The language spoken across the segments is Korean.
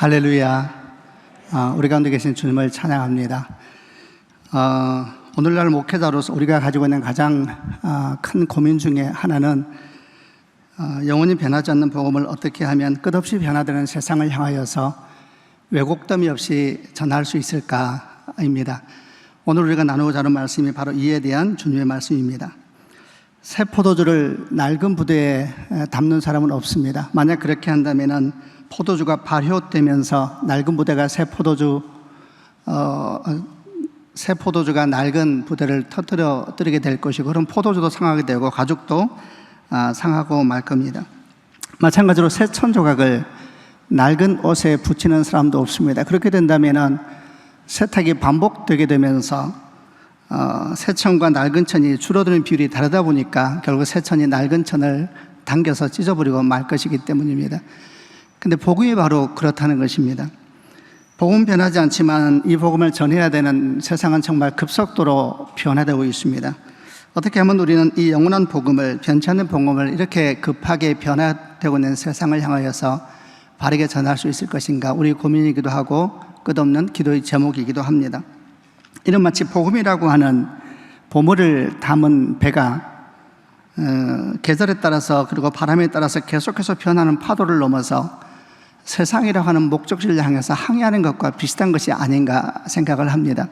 할렐루야. 우리 가운데 계신 주님을 찬양합니다. 오늘날 목회자로서 우리가 가지고 있는 가장 큰 고민 중에 하나는 영원히 변하지 않는 복음을 어떻게 하면 끝없이 변화되는 세상을 향하여서 왜곡됨이 없이 전할 수 있을까입니다. 오늘 우리가 나누고자 하는 말씀이 바로 이에 대한 주님의 말씀입니다. 새 포도주를 낡은 부대에 담는 사람은 없습니다. 만약 그렇게 한다면은 포도주가 발효되면서 낡은 부대가 새 포도주가 낡은 부대를 터뜨리게 될 것이고, 그럼 포도주도 상하게 되고 가죽도 상하고 말 겁니다. 마찬가지로 새 천조각을 낡은 옷에 붙이는 사람도 없습니다. 그렇게 된다면은 세탁이 반복되게 되면서 새 천과 낡은 천이 줄어드는 비율이 다르다 보니까 결국 새 천이 낡은 천을 당겨서 찢어버리고 말 것이기 때문입니다. 근데 복음이 바로 그렇다는 것입니다. 복음은 변하지 않지만 이 복음을 전해야 되는 세상은 정말 급속도로 변화되고 있습니다. 어떻게 하면 우리는 이 영원한 복음을, 변치 않는 복음을 이렇게 급하게 변화되고 있는 세상을 향하여서 바르게 전할 수 있을 것인가, 우리 고민이기도 하고 끝없는 기도의 제목이기도 합니다. 이는 마치 복음이라고 하는 보물을 담은 배가 계절에 따라서 그리고 바람에 따라서 계속해서 변하는 파도를 넘어서 세상이라고 하는 목적지를 향해서 항해하는 것과 비슷한 것이 아닌가 생각을 합니다.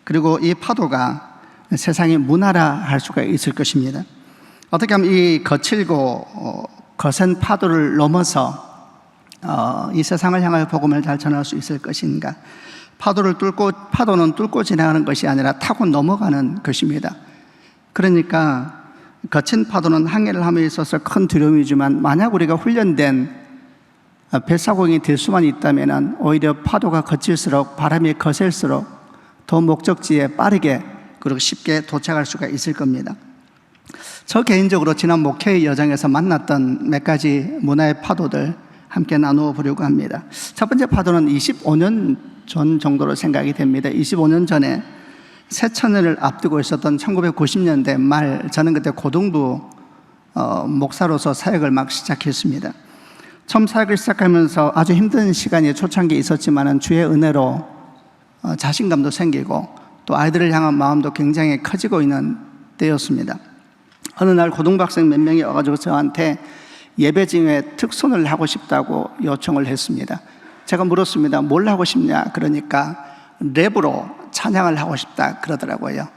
그리고 이 파도가 세상이 문화라할 수가 있을 것입니다. 어떻게 하면 이 거칠고 거센 파도를 넘어서 이 세상을 향하여 복음을 잘 전할 수 있을 것인가? 파도는 뚫고 지나가는 것이 아니라 타고 넘어가는 것입니다. 그러니까 거친 파도는 항해를 함에 있어서 큰 두려움이지만, 만약 우리가 훈련된 뱃사공이 될 수만 있다면 오히려 파도가 거칠수록, 바람이 거셀수록 더 목적지에 빠르게 그리고 쉽게 도착할 수가 있을 겁니다. 저 개인적으로 지난 목회의 여정에서 만났던 몇 가지 문화의 파도들 함께 나누어 보려고 합니다. 첫 번째 파도는 25년 전 정도로 생각이 됩니다. 25년 전에 새천년을 앞두고 있었던 1990년대 말, 저는 그때 고등부 목사로서 사역을 막 시작했습니다. 처음 사역을 시작하면서 아주 힘든 시간이 초창기에 있었지만 주의 은혜로 자신감도 생기고 또 아이들을 향한 마음도 굉장히 커지고 있는 때였습니다. 어느 날 고등부 학생 몇 명이 와가지고 저한테 예배 중에 특선을 하고 싶다고 요청을 했습니다. 제가 물었습니다. 뭘 하고 싶냐? 그러니까 랩으로 찬양을 하고 싶다 그러더라고요.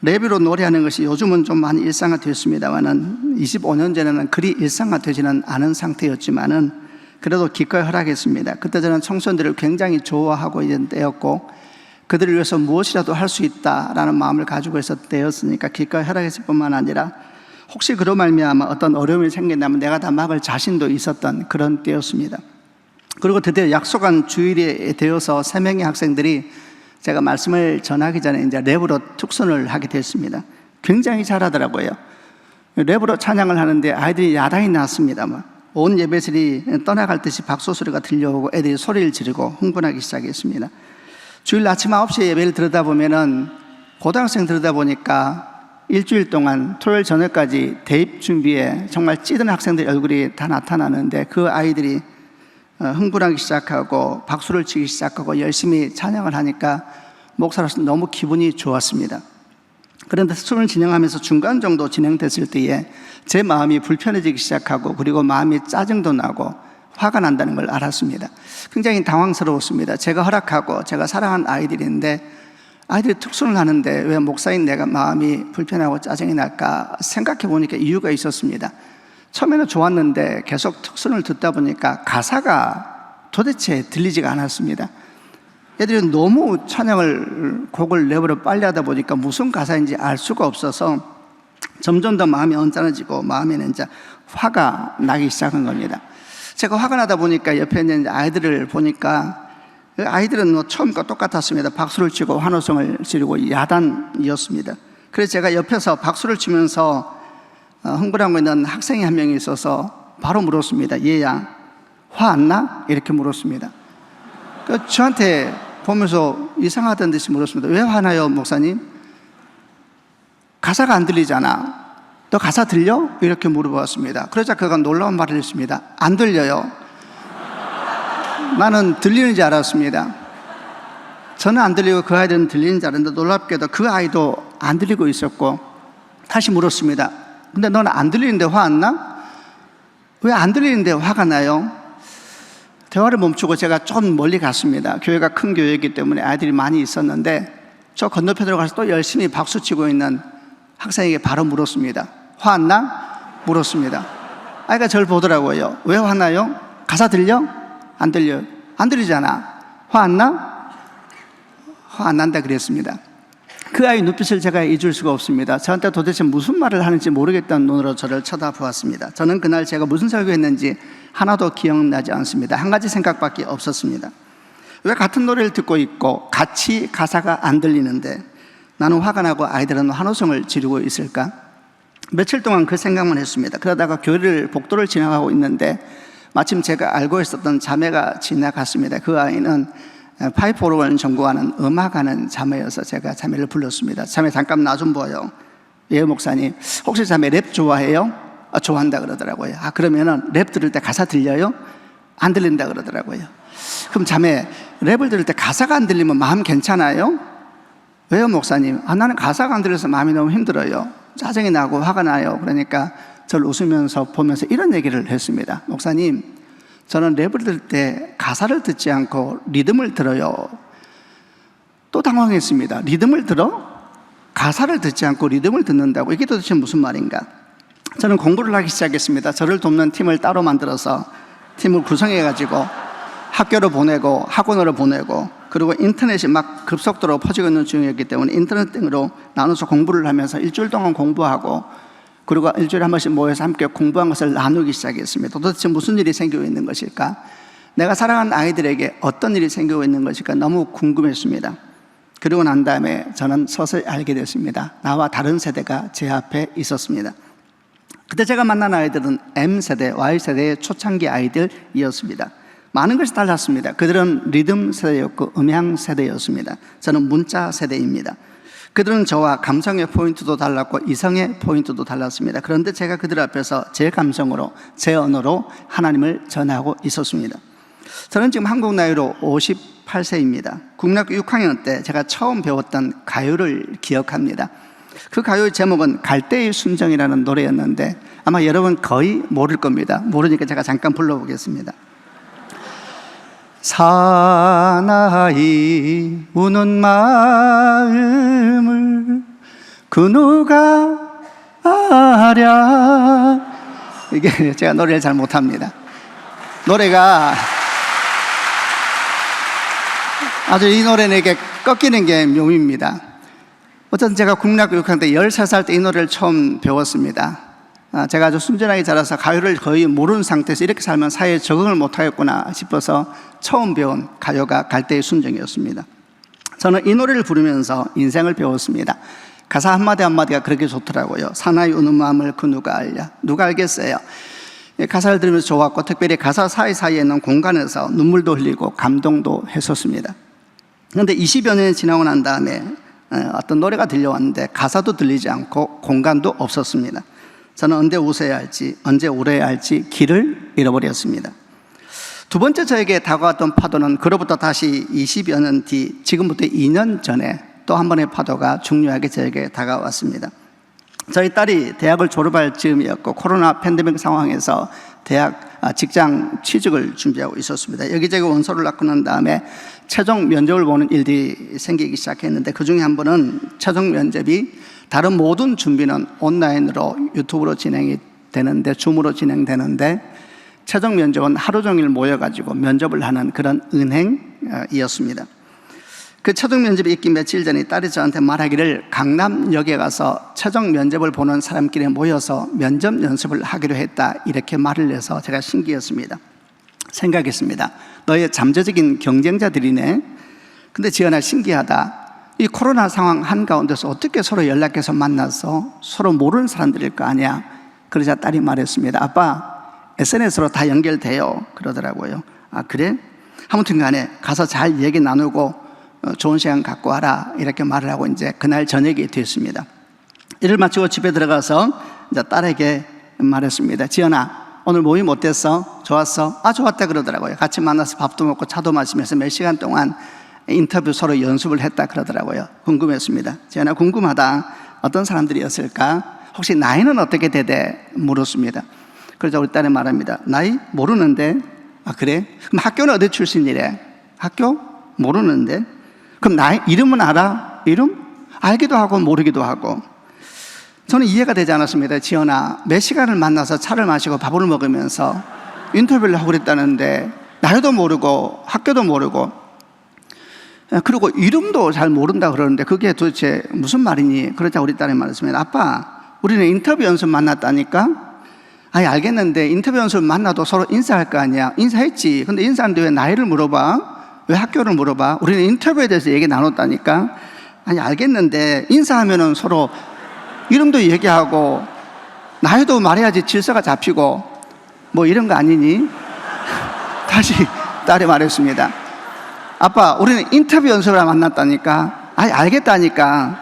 랩으로 노래하는 것이 요즘은 좀 많이 일상화되었습니다만은 25년 전에는 그리 일상화되지는 않은 상태였지만은 그래도 기꺼이 허락했습니다. 그때 저는 청소년들을 굉장히 좋아하고 있는 때였고, 그들을 위해서 무엇이라도 할 수 있다라는 마음을 가지고 있었을 때였으니까 기꺼이 허락했을 뿐만 아니라, 혹시 그로 말미암아 어떤 어려움이 생긴다면 내가 다 막을 자신도 있었던 그런 때였습니다. 그리고 드디어 약속한 주일이 되어서 3명의 학생들이 제가 말씀을 전하기 전에 이제 랩으로 특선을 하게 됐습니다. 굉장히 잘하더라고요. 랩으로 찬양을 하는데 아이들이 야단이 났습니다. 온 예배실이 떠나갈 듯이 박수 소리가 들려오고 애들이 소리를 지르고 흥분하기 시작했습니다. 주일 아침 9시에 예배를 들으다 보면은 고등학생 들으다 보니까 일주일 동안 토요일 저녁까지 대입 준비에 정말 찌든 학생들 얼굴이 다 나타나는데, 그 아이들이 흥분하기 시작하고 박수를 치기 시작하고 열심히 찬양을 하니까 목사로서 너무 기분이 좋았습니다. 그런데 수업을 진행하면서 중간 정도 진행됐을 때에 제 마음이 불편해지기 시작하고, 그리고 마음이 짜증도 나고 화가 난다는 걸 알았습니다. 굉장히 당황스러웠습니다. 제가 허락하고 제가 사랑하는 아이들인데 아이들이 특선을 하는데 왜 목사인 내가 마음이 불편하고 짜증이 날까 생각해 보니까 이유가 있었습니다. 처음에는 좋았는데 계속 특선을 듣다 보니까 가사가 도대체 들리지가 않았습니다. 애들이 너무 곡을 랩으로 빨리 하다 보니까 무슨 가사인지 알 수가 없어서 점점 더 마음이 언짢아지고 마음에는 이제 화가 나기 시작한 겁니다. 제가 화가 나다 보니까 옆에 있는 아이들을 보니까 아이들은 처음과 똑같았습니다. 박수를 치고 환호성을 지르고 야단이었습니다. 그래서 제가 옆에서 박수를 치면서 흥분하고 있는 학생이 한 명이 있어서 바로 물었습니다. 얘야, 화 안 나? 이렇게 물었습니다. 저한테 보면서 이상하다는 듯이 물었습니다. 왜 화나요, 목사님? 가사가 안 들리잖아. 너 가사 들려? 이렇게 물어봤습니다. 그러자 그가 놀라운 말을 했습니다. 안 들려요. 나는 들리는 줄 알았습니다. 저는 안 들리고 그 아이들은 들리는 줄 알았는데 놀랍게도 그 아이도 안 들리고 있었고 다시 물었습니다. 근데 너는 안 들리는데 화 안 나? 왜 안 들리는데 화가 나요? 대화를 멈추고 제가 좀 멀리 갔습니다. 교회가 큰 교회이기 때문에 아이들이 많이 있었는데 저 건너편으로 가서 또 열심히 박수치고 있는 학생에게 바로 물었습니다. 화 안 나? 물었습니다. 아이가 저를 보더라고요. 왜 화나요? 가사 들려? 안 들려요. 안 들리잖아. 화 안 나? 화 안 난다 그랬습니다. 그 아이 눈빛을 제가 잊을 수가 없습니다. 저한테 도대체 무슨 말을 하는지 모르겠다는 눈으로 저를 쳐다보았습니다. 저는 그날 제가 무슨 설교했는지 하나도 기억나지 않습니다. 한 가지 생각밖에 없었습니다. 왜 같은 노래를 듣고 있고 같이 가사가 안 들리는데 나는 화가 나고 아이들은 환호성을 지르고 있을까? 며칠 동안 그 생각만 했습니다. 그러다가 교회를 복도를 지나가고 있는데 마침 제가 알고 있었던 자매가 지나갔습니다. 그 아이는 파이프 오르간을 전공하는 음악하는 자매여서 제가 자매를 불렀습니다. 자매 잠깐 나 좀 보여. 예 목사님 혹시 자매 랩 좋아해요? 좋아한다 그러더라고요. 그러면은 랩 들을 때 가사 들려요? 안 들린다 그러더라고요. 그럼 자매 랩을 들을 때 가사가 안 들리면 마음 괜찮아요? 왜요 목사님? 나는 가사가 안 들려서 마음이 너무 힘들어요. 짜증이 나고 화가 나요. 그러니까 저를 웃으면서 보면서 이런 얘기를 했습니다. 목사님 저는 랩을 들을 때 가사를 듣지 않고 리듬을 들어요. 또 당황했습니다. 리듬을 들어? 가사를 듣지 않고 리듬을 듣는다고? 이게 도대체 무슨 말인가? 저는 공부를 하기 시작했습니다. 저를 돕는 팀을 따로 만들어서 팀을 구성해가지고 학교로 보내고 학원으로 보내고 그리고 인터넷이 막 급속도로 퍼지고 있는 중이었기 때문에 인터넷 등으로 나눠서 공부를 하면서 일주일 동안 공부하고 그리고 일주일에 한 번씩 모여서 함께 공부한 것을 나누기 시작했습니다. 도대체 무슨 일이 생기고 있는 것일까? 내가 사랑하는 아이들에게 어떤 일이 생기고 있는 것일까? 너무 궁금했습니다. 그러고 난 다음에 저는 서서히 알게 됐습니다. 나와 다른 세대가 제 앞에 있었습니다. 그때 제가 만난 아이들은 M세대, Y세대의 초창기 아이들이었습니다. 많은 것이 달랐습니다. 그들은 리듬 세대였고 음향 세대였습니다. 저는 문자 세대입니다. 그들은 저와 감성의 포인트도 달랐고 이성의 포인트도 달랐습니다. 그런데 제가 그들 앞에서 제 감성으로 제 언어로 하나님을 전하고 있었습니다. 저는 지금 한국 나이로 58세입니다. 국민학교 6학년 때 제가 처음 배웠던 가요를 기억합니다. 그 가요의 제목은 갈대의 순정이라는 노래였는데 아마 여러분 거의 모를 겁니다. 모르니까 제가 잠깐 불러보겠습니다. 사나이 우는 마음을 그 누가 알랴. 이게 제가 노래를 잘 못합니다. 노래가 아주 이 노래는 이렇게 꺾이는 게 묘미입니다. 어쨌든 제가 국민학교 6학년 때 13살 때 이 노래를 처음 배웠습니다. 제가 아주 순진하게 자라서 가요를 거의 모르는 상태에서 이렇게 살면 사회에 적응을 못하겠구나 싶어서 처음 배운 가요가 갈대의 순정이었습니다. 저는 이 노래를 부르면서 인생을 배웠습니다. 가사 한마디 한마디가 그렇게 좋더라고요. 사나이 우는 마음을 그 누가 알랴. 누가 알겠어요. 가사를 들으면서 좋았고 특별히 가사 사이사이에 있는 공간에서 눈물도 흘리고 감동도 했었습니다. 그런데 20여 년이 지나고 난 다음에 어떤 노래가 들려왔는데 가사도 들리지 않고 공간도 없었습니다. 저는 언제 웃어야 할지 언제 울어야 할지 길을 잃어버렸습니다. 두 번째 저에게 다가왔던 파도는 그로부터 다시 20여 년 뒤 지금부터 2년 전에 또 한 번의 파도가 중요하게 저에게 다가왔습니다. 저희 딸이 대학을 졸업할 즈음이었고 코로나 팬데믹 상황에서 직장 취직을 준비하고 있었습니다. 여기저기 원서를 낳고 난 다음에 최종 면접을 보는 일들이 생기기 시작했는데 그 중에 한 번은 최종 면접이 다른 모든 준비는 온라인으로 유튜브로 진행이 되는데 줌으로 진행되는데 최종 면접은 하루 종일 모여가지고 면접을 하는 그런 은행이었습니다. 그 최종 면접이 있기 며칠 전에 딸이 저한테 말하기를 강남역에 가서 최종 면접을 보는 사람끼리 모여서 면접 연습을 하기로 했다 이렇게 말을 해서 제가 신기했습니다. 생각했습니다. 너의 잠재적인 경쟁자들이네. 근데 지연아 신기하다. 이 코로나 상황 한가운데서 어떻게 서로 연락해서 만나서 서로 모르는 사람들일 거 아니야. 그러자 딸이 말했습니다. 아빠 SNS로 다 연결돼요 그러더라고요. 그래? 아무튼 간에 가서 잘 얘기 나누고 좋은 시간 갖고 와라 이렇게 말을 하고 이제 그날 저녁이 됐습니다. 일을 마치고 집에 들어가서 이제 딸에게 말했습니다. 지연아 오늘 모임 어땠어? 좋았어? 아, 좋았다 그러더라고요. 같이 만나서 밥도 먹고 차도 마시면서 몇 시간 동안 인터뷰 서로 연습을 했다 그러더라고요. 궁금했습니다. 지연아, 궁금하다. 어떤 사람들이었을까? 혹시 나이는 어떻게 되대? 물었습니다. 그러자 우리 딸이 말합니다. 나이? 모르는데. 아, 그래? 그럼 학교는 어디 출신이래? 학교? 모르는데. 그럼 나이? 이름은 알아? 이름? 알기도 하고 모르기도 하고. 저는 이해가 되지 않았습니다. 지연아, 몇 시간을 만나서 차를 마시고 밥을 먹으면서 인터뷰를 하고 그랬다는데 나이도 모르고 학교도 모르고 그리고 이름도 잘 모른다 그러는데 그게 도대체 무슨 말이니? 그러자 우리 딸이 말했습니다. 아빠, 우리는 인터뷰 연습 만났다니까? 아니, 알겠는데 인터뷰 연습 만나도 서로 인사할 거 아니야? 인사했지. 근데 인사하는데 왜 나이를 물어봐? 왜 학교를 물어봐? 우리는 인터뷰에 대해서 얘기 나눴다니까? 아니, 알겠는데 인사하면은 서로 이름도 얘기하고 나이도 말해야지 질서가 잡히고 뭐 이런 거 아니니? 다시 딸이 말했습니다. 아빠, 우리는 인터뷰 연습을 만났다니까? 아니, 알겠다니까.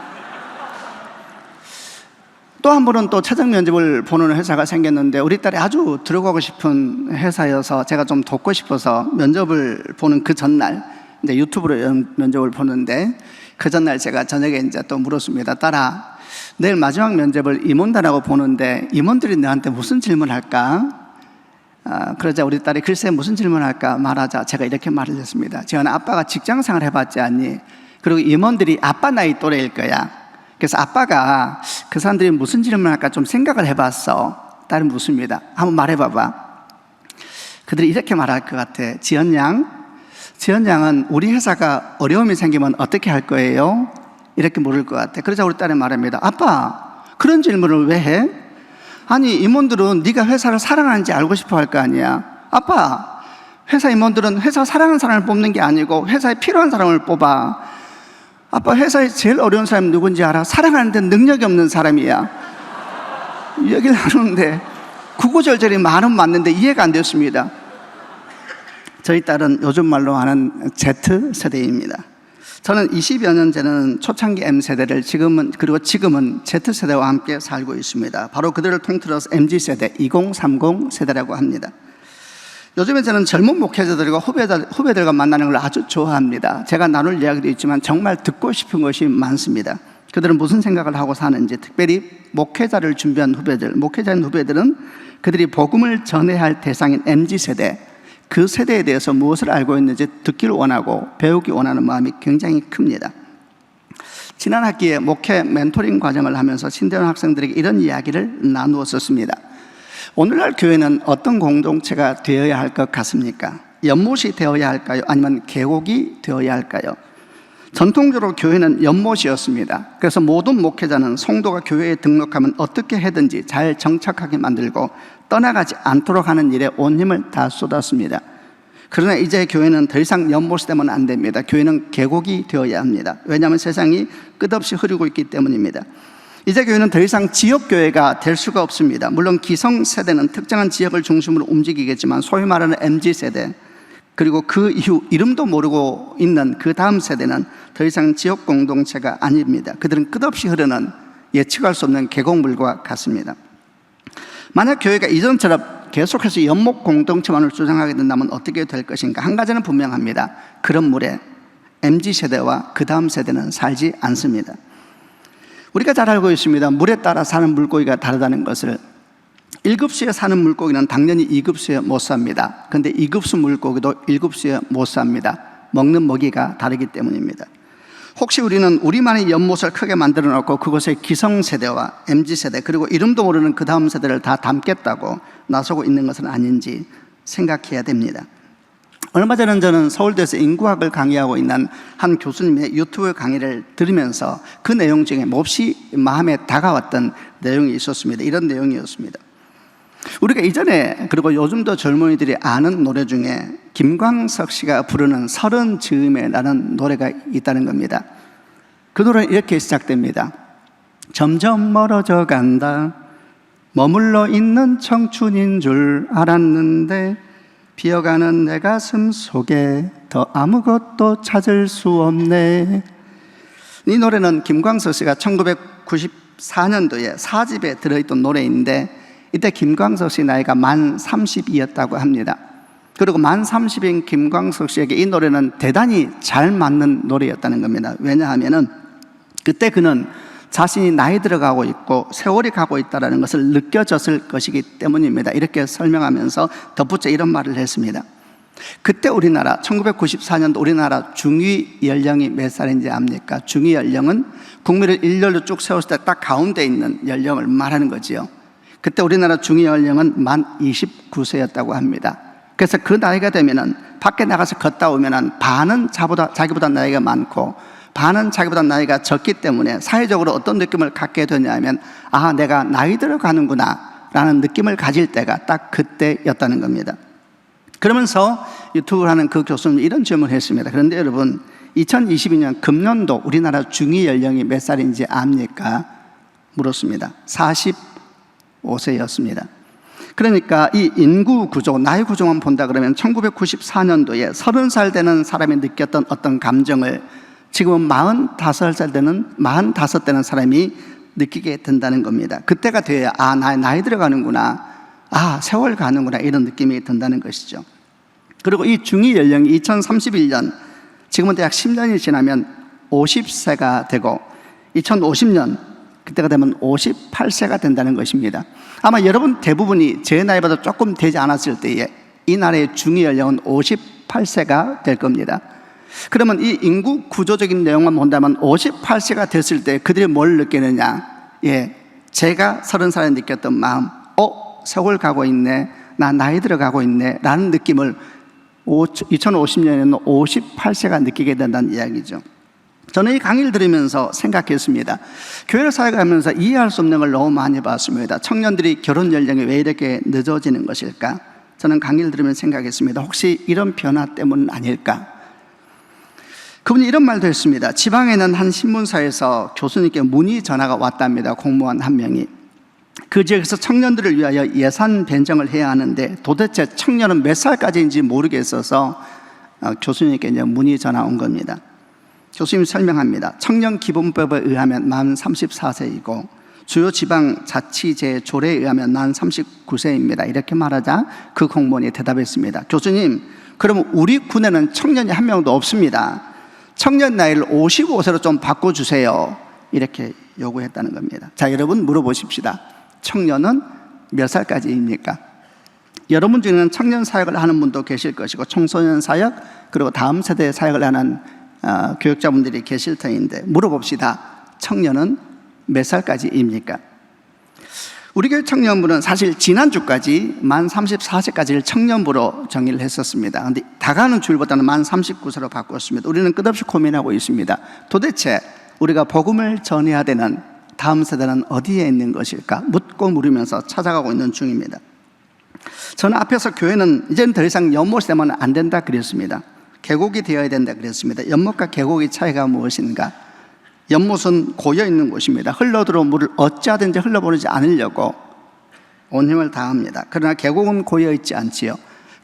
또 한 번은 또 최종 면접을 보는 회사가 생겼는데 우리 딸이 아주 들어가고 싶은 회사여서 제가 좀 돕고 싶어서 면접을 보는 그 전날 이제 유튜브로 면접을 보는데 그 전날 제가 저녁에 이제 또 물었습니다. 딸아, 내일 마지막 면접을 임원단하고 보는데 임원들이 너한테 무슨 질문할까? 그러자 우리 딸이 글쎄 무슨 질문할까 말하자 제가 이렇게 말을 했습니다. 지연아, 아빠가 직장생활 해봤지 않니? 그리고 임원들이 아빠 나이 또래일 거야. 그래서 아빠가 그 사람들이 무슨 질문할까 좀 생각을 해봤어. 딸은 묻습니다. 한번 말해봐봐. 그들이 이렇게 말할 것 같아. 지연 양은 우리 회사가 어려움이 생기면 어떻게 할 거예요? 이렇게 물을 것 같아. 그러자 우리 딸이 말합니다. 아빠, 그런 질문을 왜 해? 아니, 임원들은 네가 회사를 사랑하는지 알고 싶어 할 거 아니야. 아빠, 회사 임원들은 회사 사랑하는 사람을 뽑는 게 아니고 회사에 필요한 사람을 뽑아. 아빠, 회사에 제일 어려운 사람이 누군지 알아? 사랑하는데 능력이 없는 사람이야. 얘기를 하는데 구구절절히 말은 맞는데 이해가 안 됐습니다. 저희 딸은 요즘 말로 하는 Z세대입니다. 저는 20여 년 전에는 초창기 M세대를 지금은 Z세대와 함께 살고 있습니다. 바로 그들을 통틀어서 MZ세대, 2030 세대라고 합니다. 요즘에 저는 젊은 목회자들과 후배들과 만나는 걸 아주 좋아합니다. 제가 나눌 이야기도 있지만 정말 듣고 싶은 것이 많습니다. 그들은 무슨 생각을 하고 사는지, 특별히 목회자를 준비한 목회자인 후배들은 그들이 복음을 전해야 할 대상인 MZ세대, 그 세대에 대해서 무엇을 알고 있는지 듣기를 원하고 배우기 원하는 마음이 굉장히 큽니다. 지난 학기에 목회 멘토링 과정을 하면서 신대원 학생들에게 이런 이야기를 나누었었습니다. 오늘날 교회는 어떤 공동체가 되어야 할 것 같습니까? 연못이 되어야 할까요? 아니면 계곡이 되어야 할까요? 전통적으로 교회는 연못이었습니다. 그래서 모든 목회자는 성도가 교회에 등록하면 어떻게 해든지 잘 정착하게 만들고 떠나가지 않도록 하는 일에 온 힘을 다 쏟았습니다. 그러나 이제 교회는 더 이상 연못이 되면 안 됩니다. 교회는 계곡이 되어야 합니다. 왜냐하면 세상이 끝없이 흐르고 있기 때문입니다. 이제 교회는 더 이상 지역교회가 될 수가 없습니다. 물론 기성세대는 특정한 지역을 중심으로 움직이겠지만 소위 말하는 MZ세대, 그리고 그 이후 이름도 모르고 있는 그 다음 세대는 더 이상 지역 공동체가 아닙니다. 그들은 끝없이 흐르는 예측할 수 없는 계곡물과 같습니다. 만약 교회가 이전처럼 계속해서 연못 공동체만을 주장하게 된다면 어떻게 될 것인가? 한 가지는 분명합니다. 그런 물에 MZ세대와 그 다음 세대는 살지 않습니다. 우리가 잘 알고 있습니다. 물에 따라 사는 물고기가 다르다는 것을. 1급수에 사는 물고기는 당연히 2급수에 못 삽니다. 그런데 2급수 물고기도 1급수에 못 삽니다. 먹는 먹이가 다르기 때문입니다. 혹시 우리는 우리만의 연못을 크게 만들어 놓고 그곳에 기성세대와 MZ세대 그리고 이름도 모르는 그 다음 세대를 다 담겠다고 나서고 있는 것은 아닌지 생각해야 됩니다. 얼마 전에 저는 서울대에서 인구학을 강의하고 있는 한 교수님의 유튜브 강의를 들으면서 그 내용 중에 몹시 마음에 다가왔던 내용이 있었습니다. 이런 내용이었습니다. 우리가 이전에 그리고 요즘도 젊은이들이 아는 노래 중에 김광석 씨가 부르는 서른 즈음에라는 노래가 있다는 겁니다. 그 노래는 이렇게 시작됩니다. 점점 멀어져 간다. 머물러 있는 청춘인 줄 알았는데 비어가는 내 가슴 속에 더 아무것도 찾을 수 없네. 이 노래는 김광석 씨가 1994년도에 4집에 들어있던 노래인데 이때 김광석 씨 나이가 만 30이었다고 합니다. 그리고 만 30인 김광석 씨에게 이 노래는 대단히 잘 맞는 노래였다는 겁니다. 왜냐하면 그때 그는 자신이 나이 들어가고 있고 세월이 가고 있다는 것을 느껴졌을 것이기 때문입니다. 이렇게 설명하면서 덧붙여 이런 말을 했습니다. 그때 우리나라 1994년도 우리나라 중위 연령이 몇 살인지 압니까? 중위 연령은 국민을 일렬로 쭉 세웠을 때 딱 가운데 있는 연령을 말하는 거지요. 그때 우리나라 중위 연령은 만 29세였다고 합니다. 그래서 그 나이가 되면은 밖에 나가서 걷다 오면은 반은 자기보다 나이가 많고 반은 자기보다 나이가 적기 때문에 사회적으로 어떤 느낌을 갖게 되냐면 아, 내가 나이 들어가는구나 라는 느낌을 가질 때가 딱 그때였다는 겁니다. 그러면서 유튜브를 하는 그 교수님이 이런 질문을 했습니다. 그런데 여러분 2022년 금년도 우리나라 중위 연령이 몇 살인지 압니까? 물었습니다. 45세였습니다. 그러니까 이 인구 구조, 나이 구조만 본다 그러면 1994년도에 30살 되는 사람이 느꼈던 어떤 감정을 지금은 45살 되는 사람이 느끼게 된다는 겁니다. 그때가 돼야 아, 나이 들어가는구나, 아, 세월 가는구나 이런 느낌이 든다는 것이죠. 그리고 이 중위 연령이 2031년 지금은 약 10년이 지나면 50세가 되고 2050년 그때가 되면 58세가 된다는 것입니다. 아마 여러분 대부분이 제 나이보다 조금 되지 않았을 때에 이 나라의 중위 연령은 58세가 될 겁니다. 그러면 이 인구 구조적인 내용만 본다면 58세가 됐을 때 그들이 뭘 느끼느냐? 제가 30살에 느꼈던 마음, 세월 가고 있네, 나 나이 들어가고 있네 라는 느낌을 2050년에는 58세가 느끼게 된다는 이야기죠. 저는 이 강의를 들으면서 생각했습니다. 교회를 사역하면서 이해할 수 없는 걸 너무 많이 봤습니다. 청년들이 결혼 연령이 왜 이렇게 늦어지는 것일까? 저는 강의를 들으면서 생각했습니다. 혹시 이런 변화 때문은 아닐까? 그분이 이런 말도 했습니다. 지방에는 한 신문사에서 교수님께 문의 전화가 왔답니다. 공무원 한 명이. 그 지역에서 청년들을 위하여 예산 변정을 해야 하는데 도대체 청년은 몇 살까지인지 모르겠어서 교수님께 이제 문의 전화 온 겁니다. 교수님이 설명합니다. 청년기본법에 의하면 만 34세이고 주요 지방자치제 조례에 의하면 만 39세입니다. 이렇게 말하자 그 공무원이 대답했습니다. 교수님, 그러면 우리 군에는 청년이 한 명도 없습니다. 청년 나이를 55세로 좀 바꿔주세요. 이렇게 요구했다는 겁니다. 자, 여러분 물어보십시다. 청년은 몇 살까지입니까? 여러분 중에는 청년 사역을 하는 분도 계실 것이고 청소년 사역 그리고 다음 세대 사역을 하는 교육자분들이 계실 터인데 물어봅시다. 청년은 몇 살까지입니까? 우리 교회 청년부는 사실 지난주까지 만 34세까지를 청년부로 정의를 했었습니다. 그런데 다가는 주일보다는 만 39세로 바꿨습니다. 우리는 끝없이 고민하고 있습니다. 도대체 우리가 복음을 전해야 되는 다음 세대는 어디에 있는 것일까? 묻고 물으면서 찾아가고 있는 중입니다. 저는 앞에서 교회는 이제는 더 이상 연못이 되면 안 된다 그랬습니다. 계곡이 되어야 된다 그랬습니다. 연못과 계곡의 차이가 무엇인가? 연못은 고여있는 곳입니다. 흘러들어온 물을 어찌하든지 흘러보내지 않으려고 온 힘을 다합니다. 그러나 계곡은 고여있지 않지요.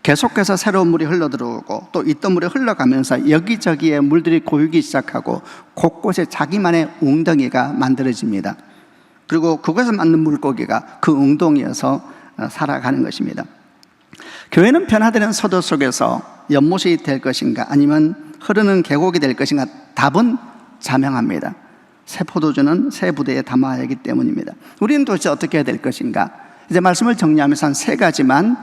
계속해서 새로운 물이 흘러들어오고 또 있던 물이 흘러가면서 여기저기에 물들이 고이기 시작하고 곳곳에 자기만의 웅덩이가 만들어집니다. 그리고 그것에 맞는 물고기가 그 웅덩이에서 살아가는 것입니다. 교회는 변화되는 서도 속에서 연못이 될 것인가 아니면 흐르는 계곡이 될 것인가? 답은 자명합니다. 새 포도주는 새 부대에 담아야 하기 때문입니다. 우리는 도대체 어떻게 해야 될 것인가? 이제 말씀을 정리하면서 한 세 가지만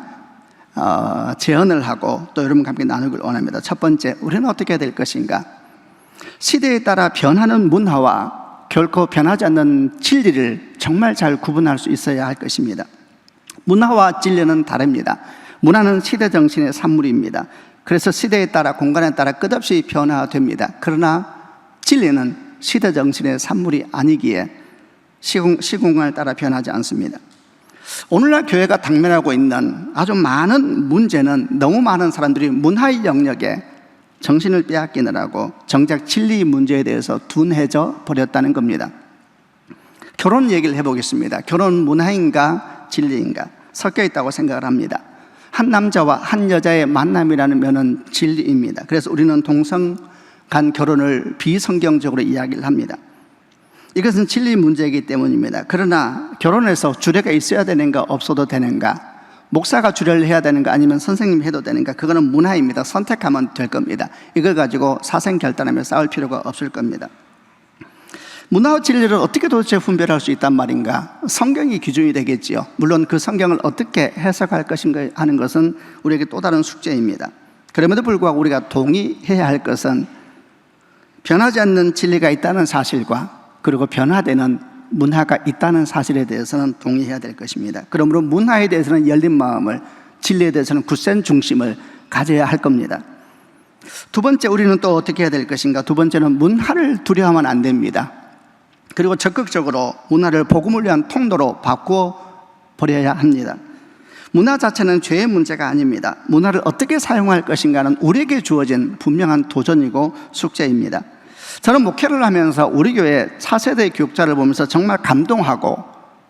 제언을 하고 또 여러분과 함께 나누길 원합니다. 첫 번째, 우리는 어떻게 해야 될 것인가? 시대에 따라 변하는 문화와 결코 변하지 않는 진리를 정말 잘 구분할 수 있어야 할 것입니다. 문화와 진리는 다릅니다. 문화는 시대 정신의 산물입니다. 그래서 시대에 따라 공간에 따라 끝없이 변화됩니다. 그러나 진리는 시대 정신의 산물이 아니기에 시공간에 따라 변하지 않습니다. 오늘날 교회가 당면하고 있는 아주 많은 문제는 너무 많은 사람들이 문화의 영역에 정신을 빼앗기느라고 정작 진리 문제에 대해서 둔해져 버렸다는 겁니다. 결혼 얘기를 해보겠습니다. 결혼 문화인가 진리인가? 섞여 있다고 생각을 합니다. 한 남자와 한 여자의 만남이라는 면은 진리입니다. 그래서 우리는 동성 간 결혼을 비성경적으로 이야기를 합니다. 이것은 진리 문제이기 때문입니다. 그러나 결혼해서 주례가 있어야 되는가 없어도 되는가, 목사가 주례를 해야 되는가 아니면 선생님이 해도 되는가, 그거는 문화입니다. 선택하면 될 겁니다. 이걸 가지고 사생결단하며 싸울 필요가 없을 겁니다. 문화와 진리를 어떻게 도대체 분별할 수 있단 말인가? 성경이 기준이 되겠지요. 물론 그 성경을 어떻게 해석할 것인가 하는 것은 우리에게 또 다른 숙제입니다. 그럼에도 불구하고 우리가 동의해야 할 것은 변하지 않는 진리가 있다는 사실과 그리고 변화되는 문화가 있다는 사실에 대해서는 동의해야 될 것입니다. 그러므로 문화에 대해서는 열린 마음을, 진리에 대해서는 굳센 중심을 가져야 할 겁니다. 두 번째, 우리는 또 어떻게 해야 될 것인가? 두 번째는 문화를 두려워하면 안 됩니다. 그리고 적극적으로 문화를 복음을 위한 통로로 바꾸어 버려야 합니다. 문화 자체는 죄의 문제가 아닙니다. 문화를 어떻게 사용할 것인가는 우리에게 주어진 분명한 도전이고 숙제입니다. 저는 목회를 하면서 우리 교회 차세대 교육자를 보면서 정말 감동하고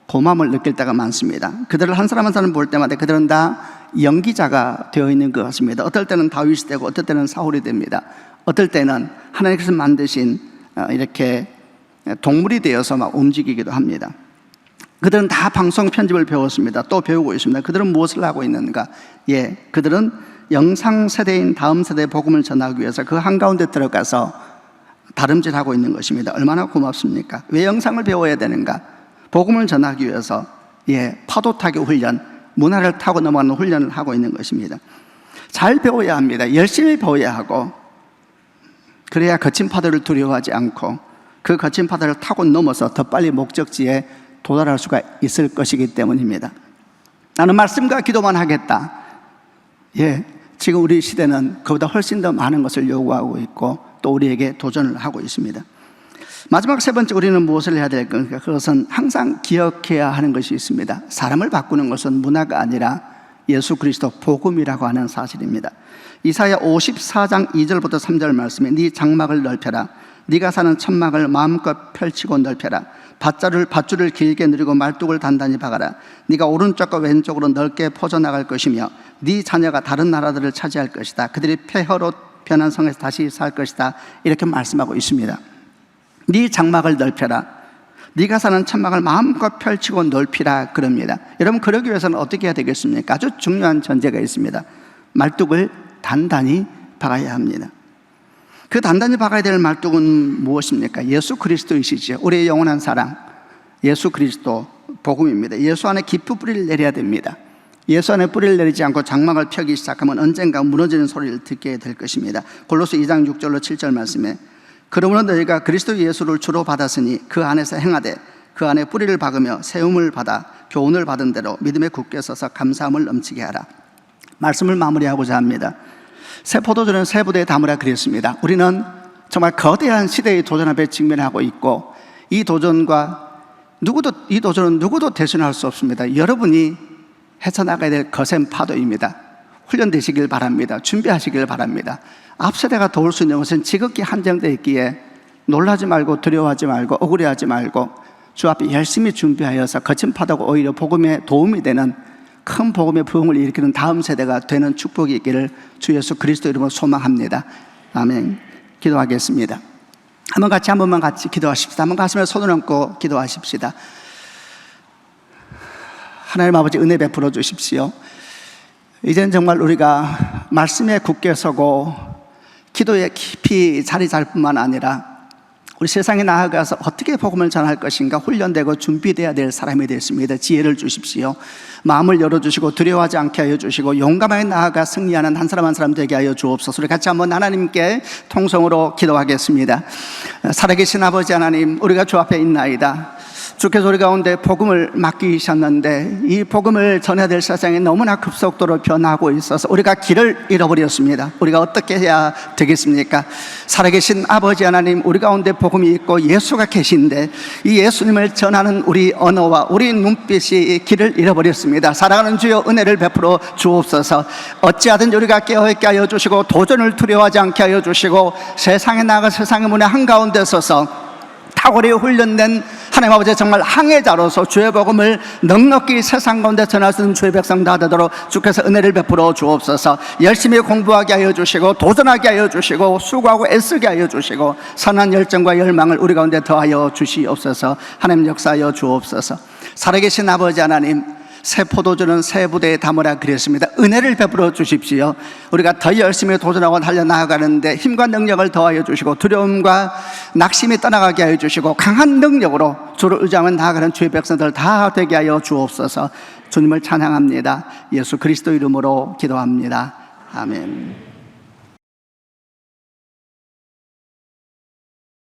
고마움을 느낄 때가 많습니다. 그들을 한 사람 한 사람 볼 때마다 그들은 다 연기자가 되어 있는 것 같습니다. 어떨 때는 다윗이 되고 어떨 때는 사울이 됩니다. 어떨 때는 하나님께서 만드신 이렇게 동물이 되어서 막 움직이기도 합니다. 그들은 다 방송 편집을 배웠습니다. 또 배우고 있습니다. 그들은 무엇을 하고 있는가? 그들은 영상 세대인 다음 세대의 복음을 전하기 위해서 그 한가운데 들어가서 다름질하고 있는 것입니다. 얼마나 고맙습니까? 왜 영상을 배워야 되는가? 복음을 전하기 위해서 파도 타기 훈련, 문화를 타고 넘어가는 훈련을 하고 있는 것입니다. 잘 배워야 합니다. 열심히 배워야 하고, 그래야 거친 파도를 두려워하지 않고 그 거친 파도를 타고 넘어서 더 빨리 목적지에 도달할 수가 있을 것이기 때문입니다. 나는 말씀과 기도만 하겠다. 지금 우리 시대는 그보다 훨씬 더 많은 것을 요구하고 있고 또 우리에게 도전을 하고 있습니다. 마지막 세 번째, 우리는 무엇을 해야 될 건가? 그것은 항상 기억해야 하는 것이 있습니다. 사람을 바꾸는 것은 문화가 아니라 예수 그리스도 복음이라고 하는 사실입니다. 이사야 54장 2절부터 3절 말씀에 네 장막을 넓혀라. 네가 사는 천막을 마음껏 펼치고 넓혀라. 밧줄을 길게 누리고 말뚝을 단단히 박아라. 네가 오른쪽과 왼쪽으로 넓게 퍼져나갈 것이며 네 자녀가 다른 나라들을 차지할 것이다. 그들이 폐허로 변한 성에서 다시 살 것이다. 이렇게 말씀하고 있습니다. 네 장막을 넓혀라. 네가 사는 천막을 마음껏 펼치고 넓히라 그럽니다. 여러분, 그러기 위해서는 어떻게 해야 되겠습니까? 아주 중요한 전제가 있습니다. 말뚝을 단단히 박아야 합니다. 그 단단히 박아야 될 말뚝은 무엇입니까? 예수 그리스도이시죠. 우리의 영원한 사랑, 예수 그리스도 복음입니다. 예수 안에 깊은 뿌리를 내려야 됩니다. 예수 안에 뿌리를 내리지 않고 장막을 펴기 시작하면 언젠가 무너지는 소리를 듣게 될 것입니다. 골로새 2장 6절로 7절 말씀에 그러므로 너희가 그리스도 예수를 주로 받았으니 그 안에서 행하되 그 안에 뿌리를 박으며 세움을 받아 교훈을 받은 대로 믿음에 굳게 서서 감사함을 넘치게 하라. 말씀을 마무리하고자 합니다. 새 포도주는 새 부대에 담으라 그랬습니다. 우리는 정말 거대한 시대의 도전 앞에 직면하고 있고 이 도전은 누구도 대신할 수 없습니다. 여러분이 헤쳐나가야 될 거센 파도입니다. 훈련되시길 바랍니다. 준비하시길 바랍니다. 앞세대가 도울 수 있는 것은 지극히 한정되어 있기에 놀라지 말고 두려워하지 말고 억울해하지 말고 주 앞에 열심히 준비하여서 거친 파도가 오히려 복음에 도움이 되는 큰 복음의 부흥을 일으키는 다음 세대가 되는 축복이 있기를 주 예수 그리스도 이름으로 소망합니다. 아멘. 기도하겠습니다. 한 번만 같이 기도하십시다. 한번 가슴에 손을 얹고 기도하십시다. 하나님 아버지, 은혜 베풀어 주십시오. 이제는 정말 우리가 말씀에 굳게 서고 기도에 깊이 자리 잡을 뿐만 아니라 우리 세상에 나아가서 어떻게 복음을 전할 것인가 훈련되고 준비되어야 될 사람이 됐습니다. 지혜를 주십시오. 마음을 열어주시고 두려워하지 않게 하여 주시고 용감하게 나아가 승리하는 한 사람 한 사람 되게 하여 주옵소서. 우리 같이 한번 하나님께 통성으로 기도하겠습니다. 살아계신 아버지 하나님, 우리가 주 앞에 있나이다. 주께서 우리 가운데 복음을 맡기셨는데 이 복음을 전해야 될 세상에 너무나 급속도로 변하고 있어서 우리가 길을 잃어버렸습니다. 우리가 어떻게 해야 되겠습니까? 살아계신 아버지 하나님, 우리 가운데 복음이 있고 예수가 계신데 이 예수님을 전하는 우리 언어와 우리 눈빛이 길을 잃어버렸습니다. 사랑하는 주여, 은혜를 베풀어 주옵소서. 어찌하든지 우리가 깨어있게 하여 주시고 도전을 두려워하지 않게 하여 주시고 세상에 나가 세상의 문의 한가운데 서서 탁월히 훈련된 하나님 아버지 정말 항해자로서 주의 복음을 넉넉히 세상 가운데 전할 수 있는 주의 백성 다 되도록 주께서 은혜를 베풀어 주옵소서. 열심히 공부하게 하여 주시고 도전하게 하여 주시고 수고하고 애쓰게 하여 주시고 선한 열정과 열망을 우리 가운데 더하여 주시옵소서. 하나님 역사하여 주옵소서. 살아계신 아버지 하나님, 새 포도주는 새 부대에 담으라 그랬습니다. 은혜를 베풀어 주십시오. 우리가 더 열심히 도전하고 달려나가는데 힘과 능력을 더하여 주시고 두려움과 낙심이 떠나가게 하여 주시고 강한 능력으로 주를 의지하며 나아가는 주의 백성들 다 되게 하여 주옵소서. 주님을 찬양합니다. 예수 그리스도 이름으로 기도합니다. 아멘.